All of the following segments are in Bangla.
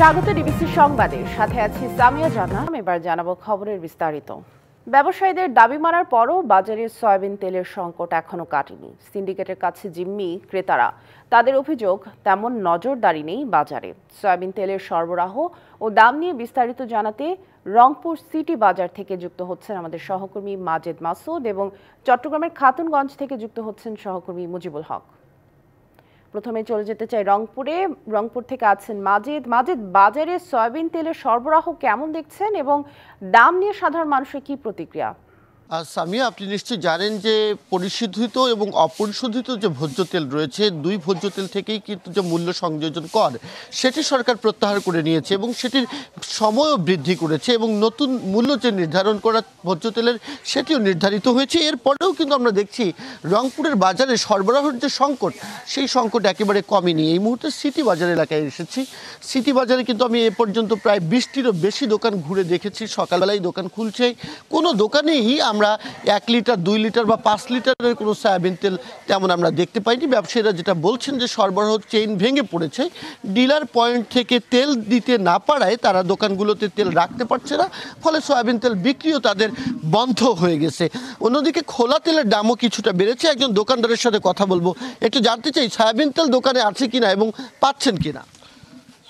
স্বাগত ডিবিসি সংবাদের সাথে আছি সামিয়া জান্নাত। এবার জানাবো খবরের বিস্তারিত। ব্যবসায়ীদের দাবি মানার পরও বাজারে সয়াবিন তেলের সংকট এখনো কাটেনি। সিন্ডিকেটের কাছে জিম্মি ক্রেতারা। তাদের অভিযোগ, তেমন নজরদারি নেই বাজারে। সয়াবিন তেলের সরবরাহ ও দাম নিয়ে বিস্তারিত জানাতে রংপুর সিটি বাজার থেকে যুক্ত হচ্ছেন আমাদের সহকর্মী মাজেদ মাসুদ এবং চট্টগ্রামের খাতুনগঞ্জ থেকে যুক্ত হচ্ছেন সহকর্মী মুজিবুল হক। প্রথমে চলে যেতে চাই রংপুর থেকে আছেন মাজেদ। বাজারে সয়াবিন তেলের সরবরাহ কেমন দেখছেন এবং দাম নিয়ে সাধারণ মানুষের কি প্রতিক্রিয়া? সামিয়া, আপনি নিশ্চয়ই জানেন যে পরিশোধিত এবং অপরিশোধিত যে ভোজ্য তেল রয়েছে, দুই ভোজ্য তেল থেকেই কিন্তু যে মূল্য সংযোজন কর সেটি সরকার প্রত্যাহার করে নিয়েছে এবং সেটির সময়ও বৃদ্ধি করেছে এবং নতুন মূল্য যে নির্ধারণ করা ভোজ্য তেলের সেটিও নির্ধারিত হয়েছে। এরপরেও কিন্তু আমরা দেখছি রংপুরের বাজারে সরবরাহের যে সংকট, সেই সংকট একেবারে কমেনি। এই মুহূর্তে সিটি বাজার এলাকায় এসেছি। সিটি বাজারে কিন্তু আমি এ পর্যন্ত প্রায় 20টিরও বেশি দোকান ঘুরে দেখেছি। সকালবেলায় দোকান খুলছে, কোনো দোকানেই আমরা 1 লিটার 2 লিটার বা 5 লিটারের কোনো সয়াবিন তেল তেমন আমরা দেখতে পাইনি। ব্যবসায়ীরা যেটা বলছেন যে সরবরাহ চেইন ভেঙে পড়েছে, ডিলার পয়েন্ট থেকে তেল দিতে না পারায় তারা দোকানগুলোতে তেল রাখতে পারছে না, ফলে সয়াবিন তেল বিক্রিও তাদের বন্ধ হয়ে গেছে। অন্যদিকে খোলা তেলের দামও কিছুটা বেড়েছে। একজন দোকানদারের সাথে কথা বলবো, একটু জানতে চাই সয়াবিন তেল দোকানে আছে কিনা এবং পাচ্ছেন কিনা।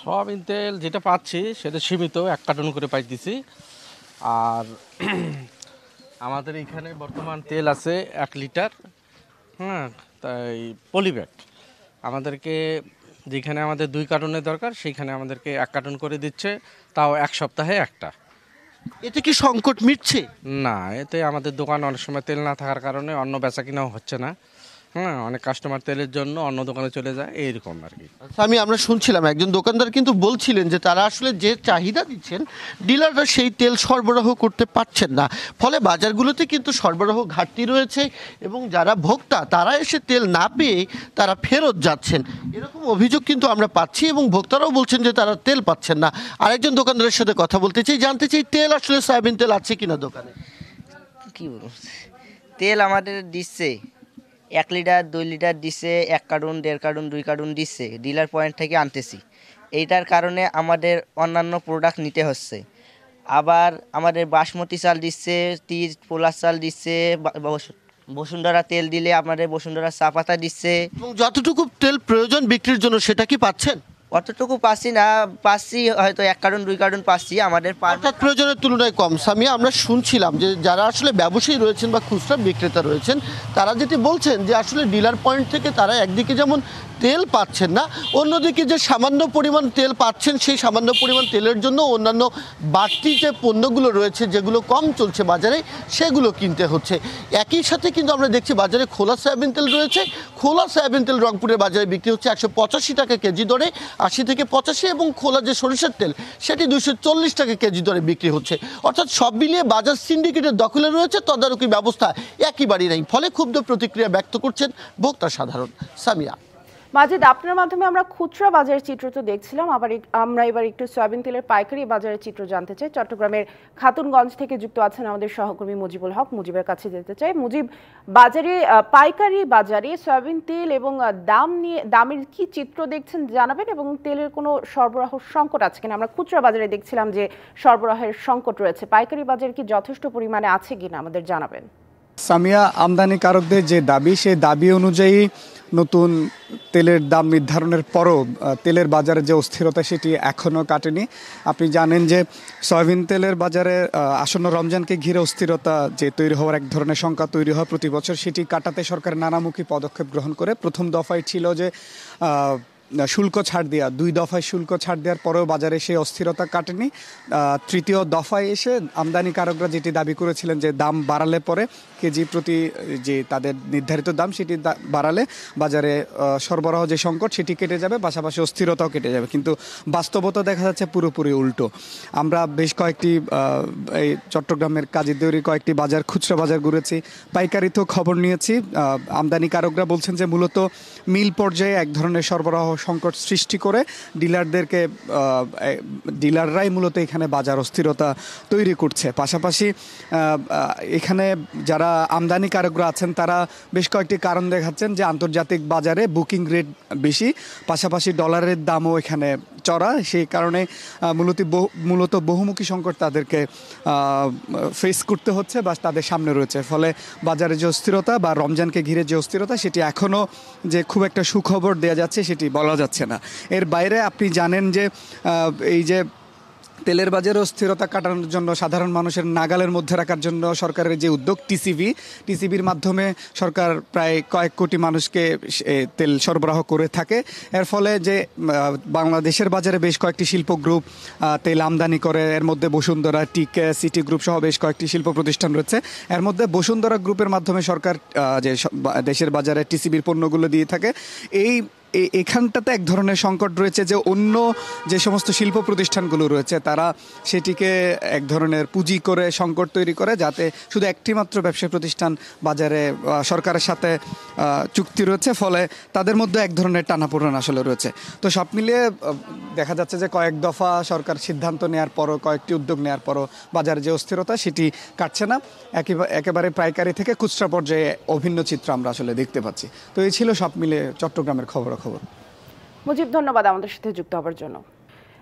সয়াবিন তেল যেটা পাচ্ছি সেটা সীমিত, 1 কার্টন করে পাইতেছি। আর আমাদের এখানে বর্তমান তেল আছে 1 লিটার, তাই পলিব্যাগ আমাদেরকে যেখানে আমাদের 2 কার্টনের দরকার সেইখানে আমাদেরকে 1 কার্টন করে দিচ্ছে, তাও 1 সপ্তাহে একটা। এতে কি সংকট মিটছে? না, এতে আমাদের দোকান অনেক সময় তেল না থাকার কারণে অন্য বেচা কিনাও হচ্ছে না। অনেক কাস্টমার তেলের জন্য অন্য দোকানে চলে যায়, এইরকম আর কি। আমরা শুনছিলাম একজন দোকানদার কিন্তু বলছিলেন যে তারা আসলে যে চাহিদা দিচ্ছেন ডিলাররা সেই তেল সরবরাহ করতে পারছেন না, ফলে বাজারগুলোতে কিন্তু সরবরাহ ঘাটতি রয়েছে এবং যারা ভোক্তা তারা এসে তেল না পেয়ে তারা ফেরত যাচ্ছেন, এরকম অভিযোগ কিন্তু আমরা পাচ্ছি এবং ভোক্তারাও বলছেন যে তারা তেল পাচ্ছেন না। আরেকজন দোকানদারের সাথে কথা বলতে চাই, জানতে চাই তেল আসলে সয়াবিন তেল আছে কিনা দোকানে। কি বলবো, তেল আমাদের দিচ্ছে 1 লিটার 2 লিটার দিচ্ছে, 1 কার্টুন 1.5 কার্টুন 2 কার্টুন দিচ্ছে, ডিলার পয়েন্ট থেকে আনতেছি। এইটার কারণে আমাদের অন্যান্য প্রোডাক্ট নিতে হচ্ছে। আবার আমাদের বাসমতি চাল দিচ্ছে, তিজ পোলার চাল দিচ্ছে, বসুন্ধরা তেল দিলে আমাদের বসুন্ধরা চা পাতা দিচ্ছে। এবং যতটুকু তেল প্রয়োজন বিক্রির জন্য সেটা কি পাচ্ছেন? অতটুকু পাচ্ছি না, পাচ্ছি হয়তো 1 কার্টুন 2 কার্টুন পাচ্ছি আমাদের অর্থাৎ প্রয়োজনের তুলনায় কম। সামিয়া, আমরা শুনছিলাম যে যারা আসলে ব্যবসায়ী রয়েছেন বা খুচরা বিক্রেতা রয়েছেন তারা যেটি বলছেন যে আসলে ডিলার পয়েন্ট থেকে তারা একদিকে যেমন তেল পাচ্ছেন না, অন্যদিকে যে সামান্য পরিমাণ তেল পাচ্ছেন সেই সামান্য পরিমাণ তেলের জন্য অন্যান্য বাড়তি যে পণ্যগুলো রয়েছে যেগুলো কম চলছে বাজারে সেগুলো কিনতে হচ্ছে। একই সাথে কিন্তু আমরা দেখছি বাজারে খোলা সয়াবিন তেল রয়েছে। খোলা সয়াবিন তেল রংপুরের বাজারে বিক্রি হচ্ছে 185 টাকা কেজি দরে, 80 থেকে 85, এবং খোলা যে সরিষার তেল সেটি 240 টাকা কেজি দরে বিক্রি হচ্ছে। অর্থাৎ সব মিলিয়ে বাজার সিন্ডিকেটের দখলে রয়েছে, তদারকি ব্যবস্থা একেবারেই নেই, ফলে ক্ষুব্ধ প্রতিক্রিয়া ব্যক্ত করছেন ভোক্তা সাধারণ। সামিয়া। মাজেদ, আপনার মাধ্যমে আমরা খুচরা বাজারের চিত্র তো দেখছিলাম, আমরা এবার একটু সয়াবিন তেলের পাইকারি বাজারের চিত্র জানতে চাই। চট্টগ্রামের খাতুনগঞ্জ থেকে যুক্ত আছেন আমাদের সহকর্মী মুজিবুল হক। মুজিবের কাছে যেতে চাই। মুজিব, বাজারে পাইকারি বাজারে সয়াবিন তেল এবং দামের কি চিত্র দেখছেন জানাবেন, এবং তেলের কোনো সরবরাহ সংকট আছে কিনা? আমরা খুচরা বাজারে দেখছিলাম যে সরবরাহের সংকট রয়েছে, পাইকারি বাজারে কি যথেষ্ট পরিমাণে আছে কিনা আমাদের জানাবেন। সামিয়া, আমদানিকারকদের যে দাবি সেই দাবি অনুযায়ী নতুন তেলের দাম নির্ধারণের পরও তেলের বাজারে যে অস্থিরতা সেটি এখনও কাটেনি। আপনি জানেন যে সয়াবিন তেলের বাজারে আসন্ন রমজানকে ঘিরে অস্থিরতা যে তৈরি হওয়ার এক ধরনের শঙ্কা তৈরি হয় প্রতি বছর, সেটি কাটাতে সরকার নানামুখী পদক্ষেপ গ্রহণ করে। প্রথম দফায় ছিল যে শুল্ক ছাড় দেওয়া, 2 দফায় শুল্ক ছাড় দেওয়ার পরেও বাজারে সেই অস্থিরতা কাটেনি। তৃতীয় দফায় এসে আমদানিকারকরা যেটি দাবি করেছিলেন যে দাম বাড়ালে পরে কেজি প্রতি যে তাদের নির্ধারিত দাম সেটি বাড়ালে বাজারে সরবরাহ যে সংকট সেটি কেটে যাবে, পাশাপাশি অস্থিরতাও কেটে যাবে, কিন্তু বাস্তবতা দেখা যাচ্ছে পুরোপুরি উল্টো। আমরা বেশ কয়েকটি এই চট্টগ্রামের কাজীদেউরি কয়েকটি বাজার, খুচরা বাজার ঘুরেছি, পাইকারিতেও খবর নিয়েছি। আমদানিকারকরা বলছেন যে মূলত মিল পর্যায়ে এক ধরনের সরবরাহ সংকট সৃষ্টি করে ডিলাররাই মূলত এখানে বাজার অস্থিরতা তৈরি করছে। পাশাপাশি এখানে যারা আমদানিকারকরা আছেন তারা বেশ কয়েকটি কারণ দেখাচ্ছেন যে আন্তর্জাতিক বাজারে বুকিং রেট বেশি, পাশাপাশি ডলারের দামও এখানে চড়া, সেই কারণে মূলত বহুমুখী সংকট তাদেরকে ফেস করতে হচ্ছে বা তাদের সামনে রয়েছে। ফলে বাজারে যে অস্থিরতা বা রমজানকে ঘিরে যে অস্থিরতা সেটি এখনও যে খুব একটা সুখবর দেওয়া যাচ্ছে সেটি বলা যাচ্ছে না। এর বাইরে আপনি জানেন যে এই যে তেলের বাজারে অস্থিরতা কাটানোর জন্য সাধারণ মানুষের নাগালের মধ্যে রাখার জন্য সরকারের যে উদ্যোগ টিসিবির মাধ্যমে সরকার প্রায় কয়েক কোটি মানুষকে তেল সরবরাহ করে থাকে। এর ফলে যে বাংলাদেশের বাজারে বেশ কয়েকটি শিল্প গ্রুপ তেল আমদানি করে, এর মধ্যে বসুন্ধরা, টিকে, সিটি গ্রুপ সহ বেশ কয়েকটি শিল্প প্রতিষ্ঠান রয়েছে। এর মধ্যে বসুন্ধরা গ্রুপের মাধ্যমে সরকার যে দেশের বাজারে টিসিবির পণ্যগুলো দিয়ে থাকে। এখানটাতে এক ধরনের সংকট রয়েছে যে অন্য যে সমস্ত শিল্প প্রতিষ্ঠানগুলো রয়েছে তারা সেটিকে এক ধরনের পুঁজি করে সংকট তৈরি করে, যাতে শুধু একটি মাত্র ব্যবসায়ী প্রতিষ্ঠান বাজারে সরকারের সাথে চুক্তি রয়েছে, ফলে তাদের মধ্যে এক ধরনের টানাপোড়েন আসলে রয়েছে। তো সব মিলিয়ে দেখা যাচ্ছে যে কয়েক দফা সরকার সিদ্ধান্ত নেওয়ার পরও, কয়েকটি উদ্যোগ নেওয়ার পরও বাজারে যে অস্থিরতা সেটি কাটছে না। একেবারে পাইকারি থেকে খুচরা পর্যায়ে অভিন্ন চিত্র আমরা আসলে দেখতে পাচ্ছি। তো এই ছিল সব মিলে চট্টগ্রামের খবর। মুজিব, ধন্যবাদ আমাদের সাথে যুক্ত হওয়ার জন্য।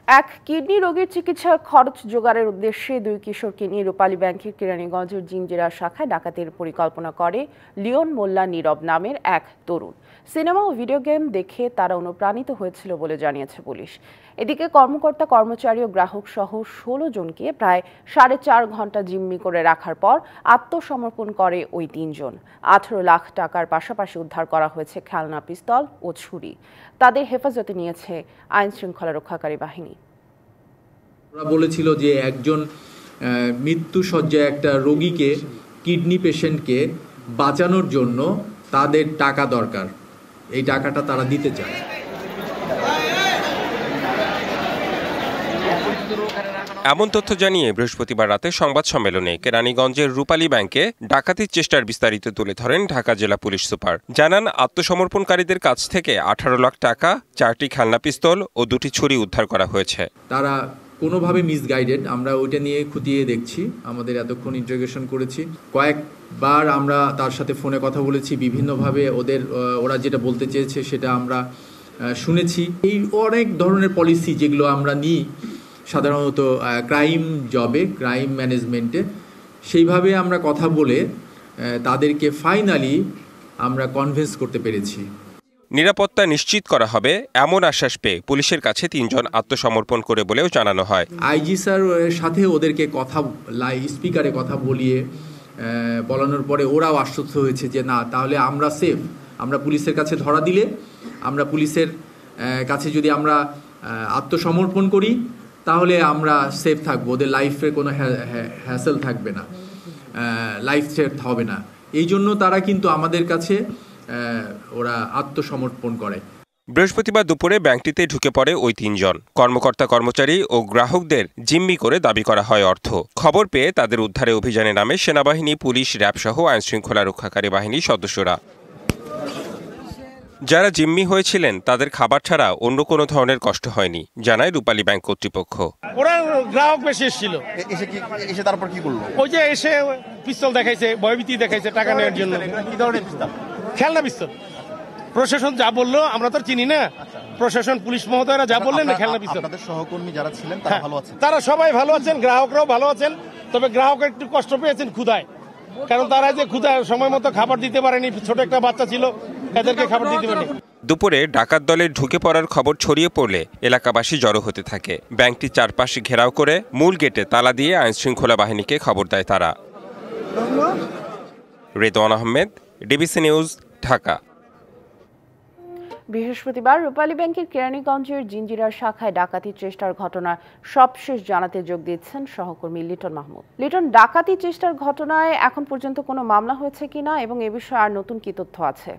এক কিডনি রোগীর চিকিৎসার খরচ জোগাড়ের উদ্দেশ্যে 2 কিশোরকে নিয়ে রূপালী ব্যাংকের কেরানীগঞ্জের জিঞ্জিরা শাখায় ডাকাতির পরিকল্পনা করে লিওন মোল্লা নীরব নামের এক তরুণ। সিনেমা ও ভিডিও গেম দেখে তারা অনুপ্রাণিত হয়েছিল বলে জানিয়েছে পুলিশ। এদিকে কর্মকর্তা, কর্মচারী ও গ্রাহক সহ 16 জনকে প্রায় 4.5 ঘন্টা জিম্মি করে রাখার পর আত্মসমর্পণ করে ওই 3 জন। 18 লাখ টাকার পাশাপাশি উদ্ধার করা হয়েছে খেলনা পিস্তল ও ছুরি। তাদের হেফাজতে নিয়েছে আইন শৃঙ্খলা রক্ষাকারী বাহিনী। ওরা বলেছিল যে একজন মৃত্যু শয্যায় একটা রোগীকে, কিডনি পেশেন্টকে বাঁচানোর জন্য তাদের টাকা দরকার, এই টাকাটা তারা দিতে চায়। এমন তথ্য জানিয়ে বৃহস্পতিবার রাতে সংবাদ সম্মেলনে কেরানীগঞ্জের রূপালী ব্যাংকে ডাকাতির চেষ্টার বিস্তারিত তুলে ধরেন ঢাকা জেলা পুলিশ সুপার। জানান, আত্মসমর্পণকারীদের কাছ থেকে 18 লাখ টাকা, 4টি খেলনা পিস্তল ও 2টি ছুরি উদ্ধার করা হয়েছে। তারা কোনোভাবে মিসগাইডেড, আমরা ওইটা নিয়ে খুঁটিয়ে দেখছি। আমাদের এতক্ষণ ইন্টারোগেশন করেছি, কয়েকবার আমরা তার সাথে ফোনে কথা বলেছি, বিভিন্নভাবে ওরা যেটা বলতে চেয়েছে সেটা আমরা শুনেছি। এই অনেক ধরনের পলিসি যেগুলো আমরা নিই সাধারণত ক্রাইম জবে, ক্রাইম ম্যানেজমেন্টে, সেইভাবে আমরা কথা বলে তাদেরকে ফাইনালি আমরা কনভিন্স করতে পেরেছি। নিরাপত্তা নিশ্চিত করা হবে এমন আশ্বাস পেয়ে পুলিশের কাছে 3 জন আত্মসমর্পণ করে বলেও জানানো হয়। আইজি স্যার সাথে ওদেরকে স্পিকারে কথা বলানোর পরে ওরাও আশ্বস্ত হয়েছে যে না, তাহলে আমরা সেফ। আমরা পুলিশের কাছে ধরা দিলে, আমরা পুলিশের কাছে যদি আমরা আত্মসমর্পণ করি তাহলে আমরা সেফ থাকবো, ওদের লাইফে কোনো হ্যাসেল থাকবে না, লাইফ থ্রেট হবে না। এই জন্য তারা কিন্তু আমাদের কাছে ওরা আত্মসমর্পণ করে। বৃহস্পতিবার দুপুরে ব্যাংকটিতে ঢুকে পড়ে ওই 3 জন। কর্মকর্তা, কর্মচারী ও গ্রাহকদের জিম্মি করে দাবি করা হয় অর্থ। খবর পেয়ে তাদের উদ্ধারে অভিযানে নামে সেনাবাহিনী, পুলিশ, র্যাব সহ আইন শৃঙ্খলা রক্ষাকারী বাহিনীর সদস্যরা। যারা জিম্মি হয়েছিলেন তাদের খাবার ছাড়া অন্য কোনো ধরনের কষ্ট হয়নি, জানায় রূপালী ব্যাংক কর্তৃপক্ষ। ওরা গ্রাহক বেশি এসেছিল, এসে তারপর কি করলো? ওই যে এসে পিস্তল দেখাইছে, ভয়ভীতি দেখাইছে টাকা নেওয়ার জন্য। কি ধরনের পিস্তল? খেলনা পিস্তল। প্রশাসন যা বললো আমরা তো চিনি না, প্রশাসন পুলিশ মহোদয়রা যা বললেন না খেলনা পিস্তল। আপনাদের সহকর্মী যারা ছিলেন তারা ভালো আছেন? তারা সবাই ভালো আছেন, গ্রাহকরাও ভালো আছেন। তবে গ্রাহক একটু কষ্ট পেয়েছেন ক্ষুধায়, কারণ তারা যে ক্ষুধায় সময় মতো খাবার দিতে পারেনি। ছোট একটা বাচ্চা ছিল, এদেরকে খাবার দিতে পারেনি। দুপুরে ডাকাত দলের ঢুকে পড়ার খবর ছড়িয়ে পড়লে এলাকাবাসী জড়ো হতে থাকে। ব্যাংকটি চারপাশে ঘেরাও করে মূল গেটে তালা দিয়ে আইন শৃঙ্খলা বাহিনীকে খবর দেয় তারা। Redwan Ahmed, DBC news, Dhaka. বৃহস্পতিবার রূপালী ব্যাংকের কেরানীগঞ্জের জিঞ্জিরা শাখায় ডাকাতির চেষ্টার ঘটনার সবশেষ জানাতে যোগ দিচ্ছেন সহকর্মী লিটন মাহমুদ। লিটন, ডাকাতি চেষ্টার ঘটনায় এখন পর্যন্ত কোনো মামলা হয়েছে কিনা এবং এ বিষয়ে আর নতুন কি তথ্য আছে?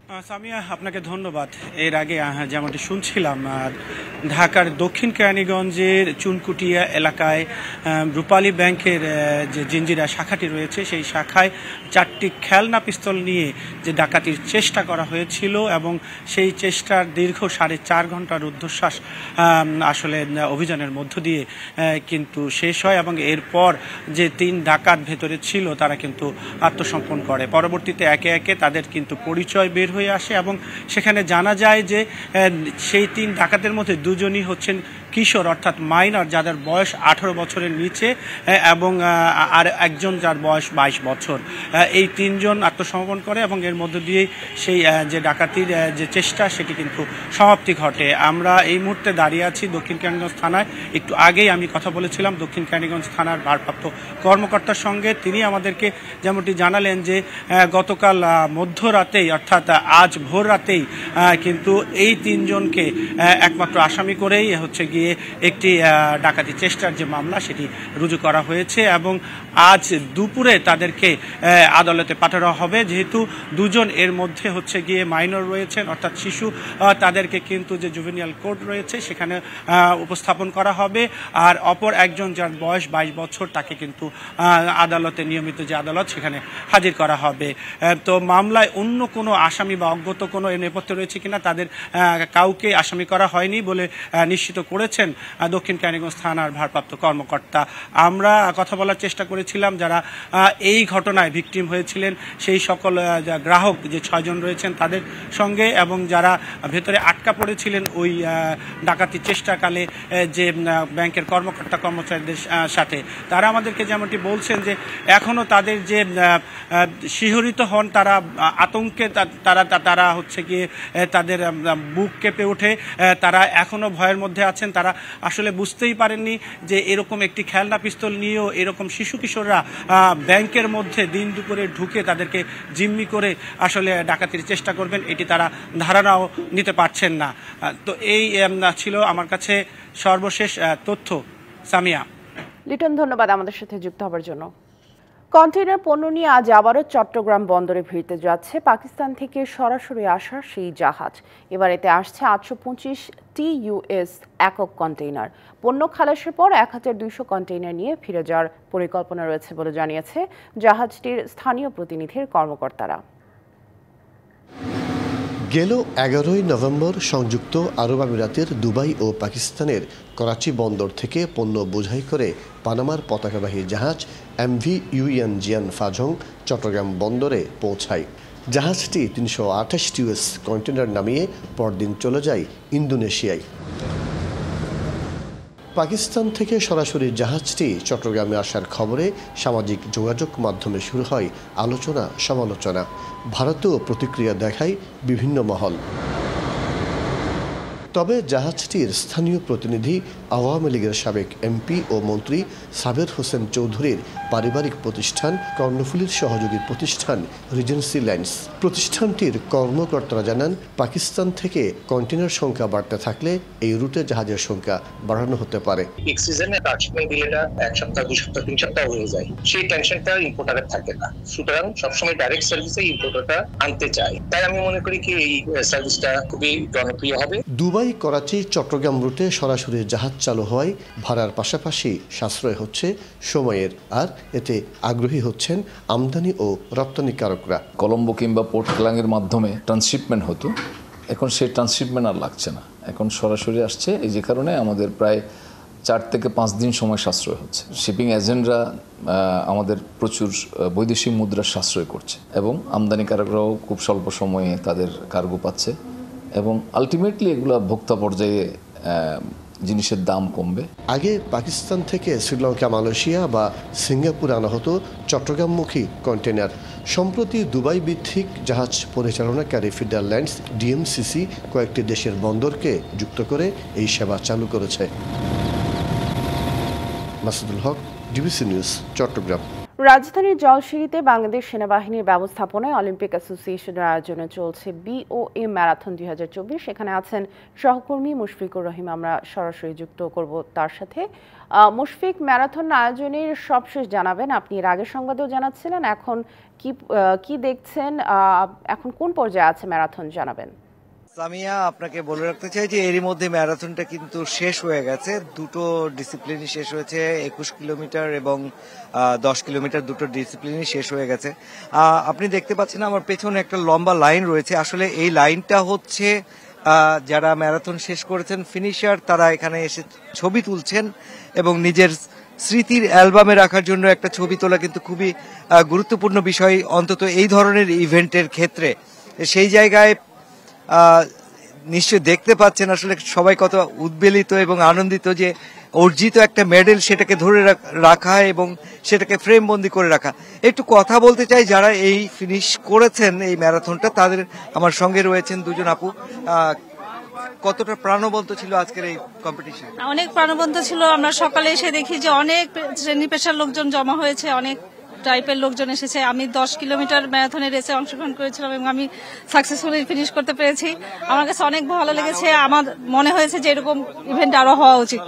সামিয়া, আপনাকে ধন্যবাদ। এর আগে যেমনটি শুনছিলাম, ঢাকার দক্ষিণ কেরানীগঞ্জের চুনকুটিয়া এলাকায় রূপালী ব্যাংকের যে জিঞ্জিরা শাখাটি রয়েছে সেই শাখায় 4টি খেলনা পিস্তল নিয়ে যে ডাকাতির চেষ্টা করা হয়েছিল এবং সেই চেষ্টার দীর্ঘ 4.5 ঘন্টার রুদ্ধশ্বাস আসলে অভিযানের মধ্য দিয়ে কিন্তু শেষ হয় এবং এরপর যে 3 ডাকাত ভেতরে ছিল তারা কিন্তু আত্মসমর্পণ করে। পরবর্তীতে একে একে তাদের কিন্তু পরিচয় বের হয়ে আসে এবং সেখানে জানা যায় যে সেই 3 ডাকাতের মধ্যে 2জনই হচ্ছেন কিশোর, অর্থাৎ মাইনর, যাদের বয়স 18 বছরের নিচে এবং আর একজন যার বয়স 22 বছর। এই 3 জন আত্মসমর্পণ করে এবং এর মধ্য দিয়েই সেই যে ডাকাতির যে চেষ্টা সেটি কিন্তু সমাপ্তি ঘটে। আমরা এই মুহূর্তে দাঁড়িয়ে আছি দক্ষিণ কেরানীগঞ্জ থানায়। একটু আগেই আমি কথা বলেছিলাম দক্ষিণ কেরানীগঞ্জ থানার ভারপ্রাপ্ত কর্মকর্তার সঙ্গে। তিনি আমাদেরকে যেমনটি জানালেন যে গতকাল মধ্যরাতেই অর্থাৎ আজ ভোর রাতেই কিন্তু এই 3 জনকে একমাত্র আসামি করেই হচ্ছে গিয়ে একটি ডাকাতি চেষ্টার যে মামলা সেটি রুজু করা হয়েছে এবং আজ দুপুরে তাদেরকে আদালতে পাঠানো হবে। যেহেতু 2 জন এর মধ্যে হচ্ছে গিয়ে মাইনর রয়েছেন অর্থাৎ শিশু, তাদেরকে কিন্তু যে জুভেনিয়াল কোর্ট রয়েছে সেখানে উপস্থাপন করা হবে। আর অপর একজন যার বয়স 22 বছর তাকে কিন্তু আদালতে, নিয়মিত যে আদালত সেখানে হাজির করা হবে। তো মামলায় অন্য কোনো আসামি বা অজ্ঞাত কোনো নেপথ্য রয়েছে কিনা তাদের কাউকে আসামি করা হয়নি বলে নিশ্চিত করেছেন দক্ষিণ কেরানীগঞ্জ থানার ভারপ্রাপ্ত কর্মকর্তা। আমরা কথা বলার চেষ্টা করেছিলাম যারা এই ঘটনায় ভিকটিম হয়েছিলেন সেই সকল গ্রাহক যে 6 জন রয়েছেন তাদের সঙ্গে এবং যারা ভেতরে আটকা পড়েছিলেন ওই ডাকাতির চেষ্টাকালে যে ব্যাংকের কর্মকর্তা কর্মচারীদের সাথে। তারা আমাদেরকে যেমনটি বলছেন যে এখনও তাদের যে শিহরিত হন, তারা আতঙ্কে তারা হচ্ছে গিয়ে তাদের বুক কেঁপে ওঠে, তারা এখনও ভয়ের মধ্যে আছেন। তারা আসলে বুঝতেই পারেননি যে এরকম একটি খেলনা পিস্তল নিয়েও এরকম শিশু কিশোররা ব্যাংকের মধ্যে দিন দুপুরে ঢুকে তাদেরকে জিম্মি করে আসলে ডাকাতির চেষ্টা করবেন, এটি তারা ধারণাও নিতে পারছেন না। তো এই ছিল আমার কাছে সর্বশেষ তথ্য। সামিয়া। লিটন, ধন্যবাদ আমাদের সাথে যুক্ত হবার জন্য। কন্টেইনার পণ্য নিয়ে আজ আবারও চট্টগ্রাম বন্দরে ভিড়তে যাচ্ছে পাকিস্তান থেকে সরাসরি আসা সেই জাহাজ। এবার এতে আসছে 825 TUS একক কন্টেইনার। পণ্য খালাসের পর 1200 কন্টেইনার নিয়ে ফিরে যাওয়ার পরিকল্পনা রয়েছে বলে জানিয়েছে জাহাজটির স্থানীয় প্রতিনিধির কর্মকর্তারা। গেল 11 নভেম্বর সংযুক্ত আরব আমিরাতের দুবাই ও পাকিস্তানের করাচি বন্দর থেকে পণ্য বোঝাই করে পানামার পতাকাবাহী জাহাজ MV ইউএন জিয়ান ফাজং চট্টগ্রাম বন্দরে পৌঁছায়। জাহাজটি 328 TUS কন্টেইনার নামিয়ে পরদিন চলে যায় ইন্দোনেশিয়ায়। পাকিস্তান থেকে সরাসরি জাহাজটি চট্টগ্রামে আসার খবরে সামাজিক যোগাযোগ মাধ্যমে শুরু হয় আলোচনা সমালোচনা। ভারতেও প্রতিক্রিয়া দেখায় বিভিন্ন মহল। তবে জাহাজটির স্থানীয় প্রতিনিধি আওয়ামী লীগের সাবেক MP ও মন্ত্রী সাবের হোসেন চৌধুরীর পারিবারিক প্রতিষ্ঠান কর্ণফুলীর সহযোগী প্রতিষ্ঠান রিজেন্সি লাইন্স। প্রতিষ্ঠানটির কর্মকর্তারা জানান, পাকিস্তান থেকে কন্টেইনার সংখ্যা বাড়তে থাকলে এই রুটে জাহাজের সংখ্যা বাড়ানো হতে পারে। পিক সিজনে ট্রান্সশিপমেন্ট ডিলেটা 1 সপ্তাহ 2 সপ্তাহ 3 সপ্তাহ হয়ে যায়, সেই টেনশনটা ইম্পোর্টারের থাকে না। সুতরাং সবসময় ডাইরেক্ট সার্ভিসে ইম্পোর্টারটা আনতে চায়। তাই আমি মনে করি কি এই সার্ভিসটা খুবই জনপ্রিয় হবে। দুবাই, করাচি, চট্টগ্রাম রুটে সরাসরি জাহাজ চালু হওয়ায় ভাড়ার পাশাপাশি সাশ্রয় হচ্ছে সময়ের, আর এতে আগ্রহী হচ্ছেন আমদানি ও রপ্তানিকারকরা। কলম্বো কিংবা পোর্ট ক্লাংয়ের মাধ্যমে ট্রান্সশিপমেন্ট হতো, এখন সেই ট্রান্সশিপমেন্ট আর লাগছে না, এখন সরাসরি আসছে। এই যে কারণে আমাদের প্রায় 4 থেকে 5 দিন সময় সাশ্রয় হচ্ছে। শিপিং এজেন্টরা আমাদের প্রচুর বৈদেশিক মুদ্রার সাশ্রয় করছে এবং আমদানিকারকরাও খুব স্বল্প সময়ে তাদের কার্গো পাচ্ছে এবং আলটিমেটলি এগুলো ভোক্তা পর্যায়ে জিনিসের দাম কমবে। আগে পাকিস্তান থেকে শ্রীলঙ্কা, মালয়েশিয়া বা সিঙ্গাপুর আনা হতো চট্টগ্রামমুখী কন্টেইনার। সম্প্রতি দুবাই ভিত্তিক জাহাজ পরিচালনাকারী ফিডার লাইন্স DMCC কয়েকটি দেশের বন্দরকে যুক্ত করে এই সেবা চালু করেছে। মাসুদুল হক, DBC নিউজ, চট্টগ্রাম। রাজধানীর জলশিরিতে বাংলাদেশ সেনাবাহিনীর ব্যবস্থাপনায় অলিম্পিক অ্যাসোসিয়েশনের আয়োজনে চলছে বিওএ ম্যারাথন 2024। সেখানে আছেন সহকর্মী মুশফিকুর রহিম। আমরা সরাসরি যুক্ত করব তার সাথে। মুশফিক, ম্যারাথন আয়োজনের সবশেষ জানাবেন। আপনি এর আগের সংবাদেও জানাচ্ছিলেন, এখন কি দেখছেন, এখন কোন পর্যায়ে আছে ম্যারাথন জানাবেন। সামিয়া, আপনাকে বলে রাখতে চাই যে এরই মধ্যে ম্যারাথনটা কিন্তু শেষ হয়ে গেছে। দুটো ডিসিপ্লিনই শেষ হয়েছে, 21 কিলোমিটার এবং 10 কিলোমিটার, দুটো ডিসিপ্লিনই শেষ হয়ে গেছে। আপনি দেখতে পাচ্ছেন আমার পেছনে একটা লম্বা লাইন রয়েছে। আসলে এই লাইনটা হচ্ছে যারা ম্যারাথন শেষ করেছেন, ফিনিশার, তারা এখানে এসে ছবি তুলছেন এবং নিজের স্মৃতির অ্যালবামে রাখার জন্য একটা ছবি তোলা কিন্তু খুবই গুরুত্বপূর্ণ বিষয়, অন্তত এই ধরনের ইভেন্টের ক্ষেত্রে। সেই জায়গায় নিশ্চয় দেখতে পাচ্ছেন আসলে সবাই কত উদ্বেলিত এবং আনন্দিত যে অর্জিত একটা মেডেল সেটাকে ধরে রাখা এবং সেটাকে ফ্রেম বন্দি করে রাখা। একটু কথা বলতে চাই যারা এই ফিনিশ করেছেন এই ম্যারাথনটা, তাদের আমার সঙ্গে রয়েছেন দুজন আপু। কতটা প্রাণবন্ত ছিল আজকের এই কম্পিটিশন? অনেক প্রাণবন্ত ছিল। আমরা সকালে এসে দেখি যে অনেক শ্রেণী পেশার লোকজন জমা হয়েছে, অনেক টাইপের লোকজন এসেছে। আমি 10 কিলোমিটার ম্যারাথনের রেসে অংশগ্রহণ করেছিলাম এবং আমি সাকসেসফুলি ফিনিশ করতে পেরেছি। আমার কাছে অনেক ভালো লেগেছে। আমার মনে হয়েছে যে এরকম ইভেন্ট আরো হওয়া উচিত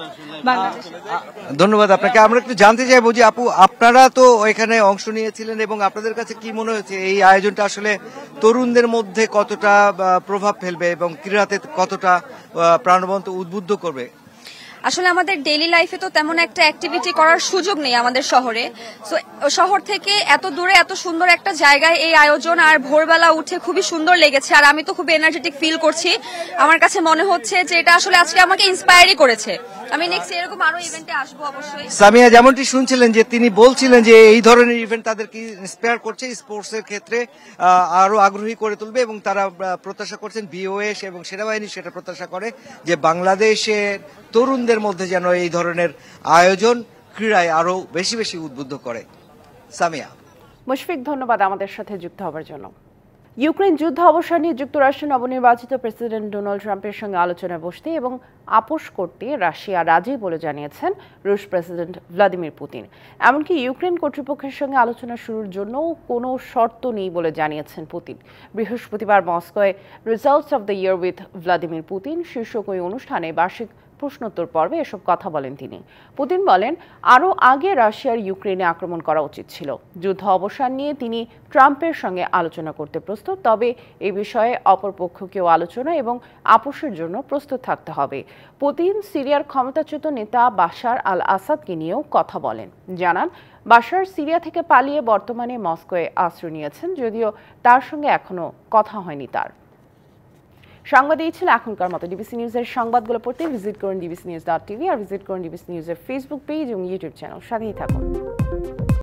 বাংলাদেশে। ধন্যবাদ আপনাকে। আমরা একটু জানতে চাইবো যে আপু, আপনারা তো এখানে অংশ নিয়েছিলেন এবং আপনাদের কাছে কি মনে হয়েছে এই আয়োজনটা আসলে তরুণদের মধ্যে কতটা প্রভাব ফেলবে এবং ক্রীড়াতে কতটা প্রাণবন্ত উদ্বুদ্ধ করবে? আসলে আমাদের ডেইলি লাইফে তো তেমন একটা অ্যাক্টিভিটি করার সুযোগ নেই আমাদের শহরে। সো শহর থেকে এত দূরে এত সুন্দর একটা জায়গায় এই আয়োজন, আর ভোরবেলা উঠে খুবই সুন্দর লেগেছে। আর আমি তো খুব এনার্জেটিক ফিল করছি। আমার কাছে মনে হচ্ছে যে এটা আসলে আজকে আমাকে ইন্সপায়ারই করেছে। আমি নেক্সট এরকম আরো ইভেন্টে আসবো অবশ্যই। সামিয়া যেমনটি শুনছিলেন যে তিনি বলছিলেন যে এই ধরনের ইভেন্ট তাদেরকে ইন্সপায়ার করছে, স্পোর্টস এর ক্ষেত্রে আরো আগ্রহী করে তুলবে এবং তারা প্রত্যাশা করছেন, বিওএ এবং সেনাবাহিনী সেটা প্রত্যাশা করে যে বাংলাদেশের তরুণদের মধ্যে যেন এই ধরনের আয়োজন ক্রীড়ায় আরো বেশি বেশি উদ্বুদ্ধ করে। সামিয়া। মুশফিক, ধন্যবাদ আমাদের সাথে যুক্ত হওয়ার জন্য। ইউক্রেন যুদ্ধ অবসান নিয়ে যুক্তরাষ্ট্রের নবনির্বাচিত প্রেসিডেন্ট ডোনাল্ড ট্রাম্পের সঙ্গে আলোচনায় বসতে এবং আপোষ করতে রাশিয়া রাজি বলে জানিয়েছেন রুশ প্রেসিডেন্ট ভ্লাদিমির পুতিন। এমনকি ইউক্রেন কর্তৃপক্ষের সঙ্গে আলোচনা শুরুর জন্য কোনো শর্ত নেই বলে জানিয়েছেন পুতিন। বৃহস্পতিবার মস্কোয় results of the year with Vladimir Putin শীর্ষক ওই অনুষ্ঠানে বার্ষিক প্রশ্নোত্তর পর্বে এসব কথা বলেন তিনি। পুতিন বলেন, আরও আগে রাশিয়ার ইউক্রেনে আক্রমণ করা উচিত ছিল। যুদ্ধ অবসান নিয়ে তিনি ট্রাম্পের সঙ্গে আলোচনা করতে প্রস্তুত, তবে এ বিষয়ে অপরপক্ষকেও আলোচনা এবং আপোষের জন্য প্রস্তুত থাকতে হবে। পুতিন সিরিয়ার ক্ষমতাচ্যুত নেতা বাশার আল আসাদকে নিয়েও কথা বলেন। জানান, বাশার সিরিয়া থেকে পালিয়ে বর্তমানে মস্কোয় আশ্রয় নিয়েছেন, যদিও তার সঙ্গে এখনো কথা হয়নি তার। সংবাদ এই ছিল এখনকার মতো। ডিবিসি নিউজের সংবাদগুলো পড়তে ভিজিট করুন dbcnews.tv আর ভিজিট করুন ডিবিসি নিউজের ফেসবুক পেজ এবং ইউটিউব চ্যানেল। সাথেই থাকুন।